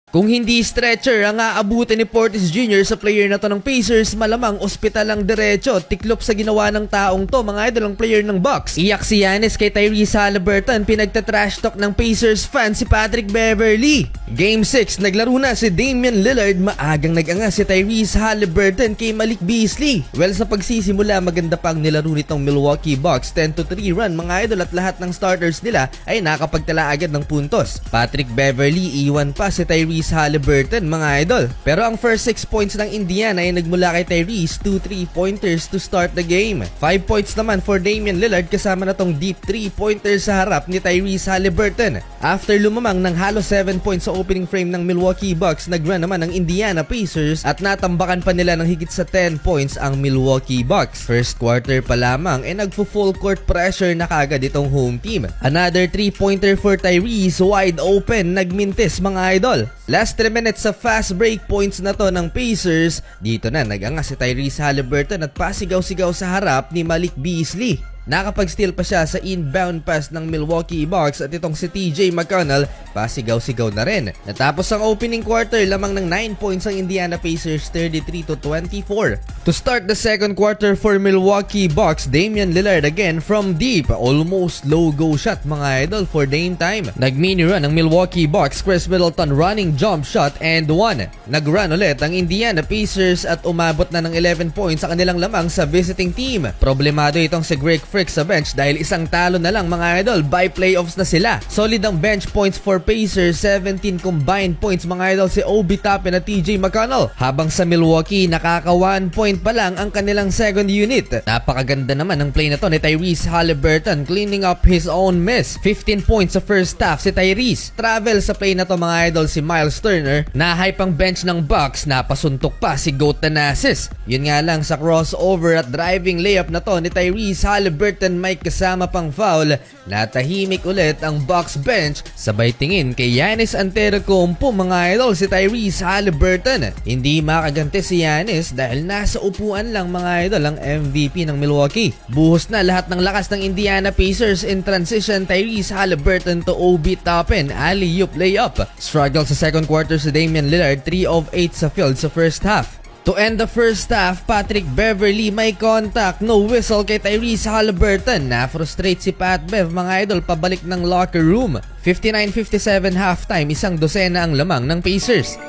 Kung hindi stretcher ang aabutin ni Portis Jr. sa player na to ng Pacers, malamang ospital ang diretso. Tiklop sa ginawa ng taong to, mga idol ang player ng Bucks. Iyak si Giannis kay Tyrese Haliburton, pinagtatrash talk ng Pacers fan si Patrick Beverley. Game 6, naglaro na si Damian Lillard, maagang nag-anga si Tyrese Haliburton kay Malik Beasley. Well, sa pagsisimula, maganda pang nilaro nitong Milwaukee Bucks, 10-3 run mga idol, at lahat ng starters nila ay nakapagtala agad ng puntos. Patrick Beverley, iwan pa si Tyrese Haliburton mga idol. Pero ang first 6 points ng Indiana ay nagmula kay Tyrese, 2 3-pointers to start the game. 5 points naman for Damian Lillard kasama na tong deep 3-pointers sa harap ni Tyrese Haliburton. After lumamang ng halos 7 points sa opening frame ng Milwaukee Bucks, nag-run naman ng Indiana Pacers at natambakan pa nila ng higit sa 10 points ang Milwaukee Bucks. First quarter pa lamang ay nagfo-full court pressure na kagad itong home team. Another 3-pointer for Tyrese, wide open, nagmintis mga idol. Last 3 minutes sa fast break points na to ng Pacers, dito na nag-anga si Tyrese Haliburton at pasigaw-sigaw sa harap ni Malik Beasley. Nakapag-steal pa siya sa inbound pass ng Milwaukee Bucks at itong si TJ McConnell pasigaw-sigaw na rin. Natapos ang opening quarter, lamang ng 9 points ang Indiana Pacers, 33-24. To start the second quarter for Milwaukee Bucks, Damian Lillard again from deep, almost logo shot mga idol for Dame time. Nag-mini run ang Milwaukee Bucks, Chris Middleton running jump shot and one. Nag-run ulit ang Indiana Pacers at umabot na ng 11 points sa kanilang lamang sa visiting team. Problemado itong si Greg sa bench dahil isang talo na lang mga idol, by playoffs na sila. Solid ang bench points for Pacers, 17 combined points mga idol si Obi Toppin at TJ McConnell. Habang sa Milwaukee, nakaka 1 point pa lang ang kanilang second unit. Napakaganda naman ng play na to ni Tyrese Haliburton, cleaning up his own miss. 15 points sa first half si Tyrese. Travel sa play na to mga idol si Miles Turner. Na-hype ang bench ng Bucks, napasuntok pa si Goat Thanasis. Yun nga lang, sa crossover at driving layup na to ni Tyrese Haliburton, may kasama pang foul. Natahimik ulit ang Bucks bench, sabay tingin kay Giannis Antetokounmpo mga idol si Tyrese Haliburton. Hindi makaganti si Giannis dahil nasa upuan lang mga idol ang MVP ng Milwaukee. Buhos na lahat ng lakas ng Indiana Pacers in transition. Tyrese Haliburton to Obi Toppin, alley-oop layup. Struggle sa second quarter si Damian Lillard, 3 of 8 sa field sa first half. To end the first half, Patrick Beverley may contact, no whistle kay Tyrese Haliburton. Na-frustrate si Pat Bev mga idol, pabalik ng locker room. 59-57 halftime, isang dosena ang lamang ng Pacers.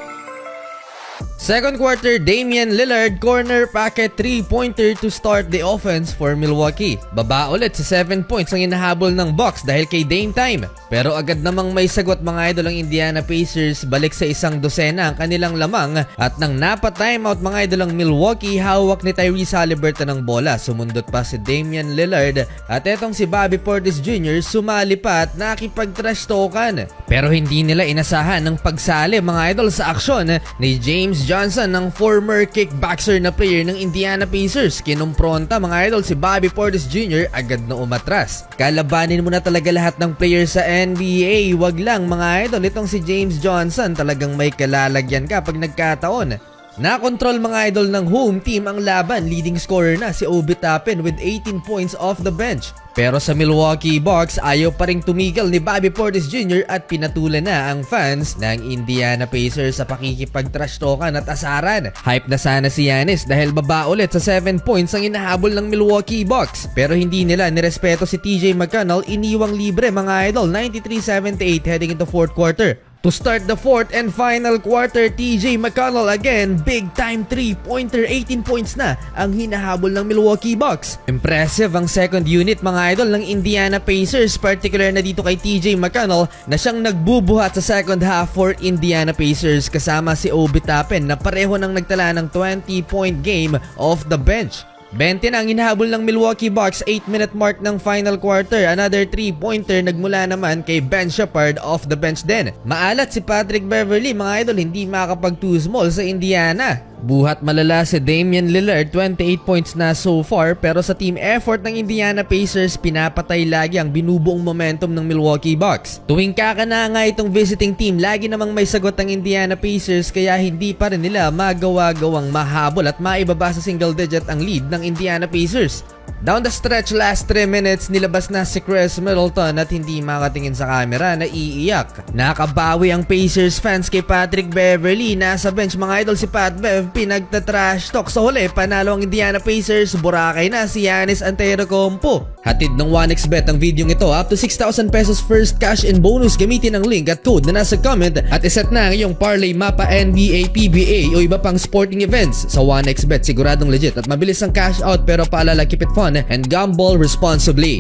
Second quarter, Damian Lillard corner pocket 3-pointer to start the offense for Milwaukee. Baba ulit sa 7 points ang inahabol ng Bucks dahil kay Dame time. Pero agad namang may sagot mga idol ang Indiana Pacers, balik sa isang dosena ang kanilang lamang at nang napa-timeout mga idol ang Milwaukee, hawak ni Tyrese Haliburton ang bola. Sumundot pa si Damian Lillard at etong si Bobby Portis Jr. sumali pa at nakipag-trash talkan. Pero hindi nila inasahan ng pagsali mga idol sa aksyon ni James Johnson, ng former kickboxer na player ng Indiana Pacers. Kinumpronta mga idol si Bobby Portis Jr. agad na umatras. Kalabanin mo na talaga lahat ng players sa NBA, wag lang mga idol itong si James Johnson, talagang may kalalagyan ka pag nagkataon. Nakontrol mga idol ng home team ang laban, leading scorer na si Obi Toppin with 18 points off the bench. Pero sa Milwaukee Bucks, ayaw pa ring tumigil ni Bobby Portis Jr. at pinatulan na ang fans ng Indiana Pacers sa pakikipag-trash talkan at asaran. Hype na sana si Giannis dahil baba ulit sa 7 points ang inahabol ng Milwaukee Bucks. Pero hindi nila nirespeto si TJ McConnell, iniwang libre mga idol, 93-78 heading into fourth quarter. To start the fourth and final quarter, TJ McConnell again, big time 3-pointer, 18 points na ang hinahabol ng Milwaukee Bucks. Impressive ang second unit mga idol ng Indiana Pacers, particular na dito kay TJ McConnell na siyang nagbubuhat sa second half for Indiana Pacers kasama si Obi Toppin na pareho nang nagtala ng 20-point game off the bench. 20 na ang hinahabol ng Milwaukee Bucks, 8-minute mark ng final quarter. Another 3-pointer nagmula naman kay Ben Shepherd off the bench din. Maalat si Patrick Beverley mga idol, hindi makapag 2 small sa Indiana. Buhat malala si Damian Lillard, 28 points na so far, pero sa team effort ng Indiana Pacers, pinapatay lagi ang binubuong momentum ng Milwaukee Bucks. Tuwing kakana nga itong visiting team, lagi namang may sagot ang Indiana Pacers, kaya hindi pa rin nila magawa-gawang mahabol at maibaba sa single digit ang lead ng Indiana Pacers. Down the stretch last 3 minutes, nilabas na si Chris Middleton at hindi makatingin sa camera na iiyak. Nakabawi ang Pacers fans kay Patrick Beverley. Nasa bench mga idol si Pat Bev, pinagta-trash talk. Sa huli, panalo ang Indiana Pacers, Boracay na si Giannis Antetokounmpo. Hatid ng 1xBet ang video ito, up to 6,000 pesos first cash in bonus. Gamitin ang link at code na nasa comment at iset na ang iyong parlay mapa NBA, PBA o iba pang sporting events. Sa 1xBet, siguradong legit at mabilis ang cash out, pero paalala, keep it fun and gamble responsibly.